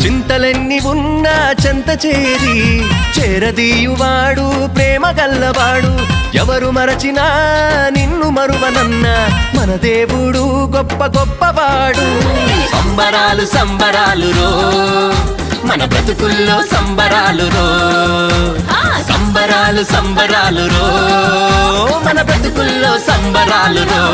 చింతలెన్ని ఉన్నా చెంత చేరి చేరదీయువాడు ప్రేమ గల్లవాడు ఎవరు మరచినా నిన్ను మరువనన్న మన దేవుడు గొప్ప గొప్పవాడు సంబరాలు సంబరాలు రో మన బ్రతుకుల్లో సంబరాలు రో సంబరాలు సంబరాలు రో మన బ్రతుకుల్లో సంబరాలు రో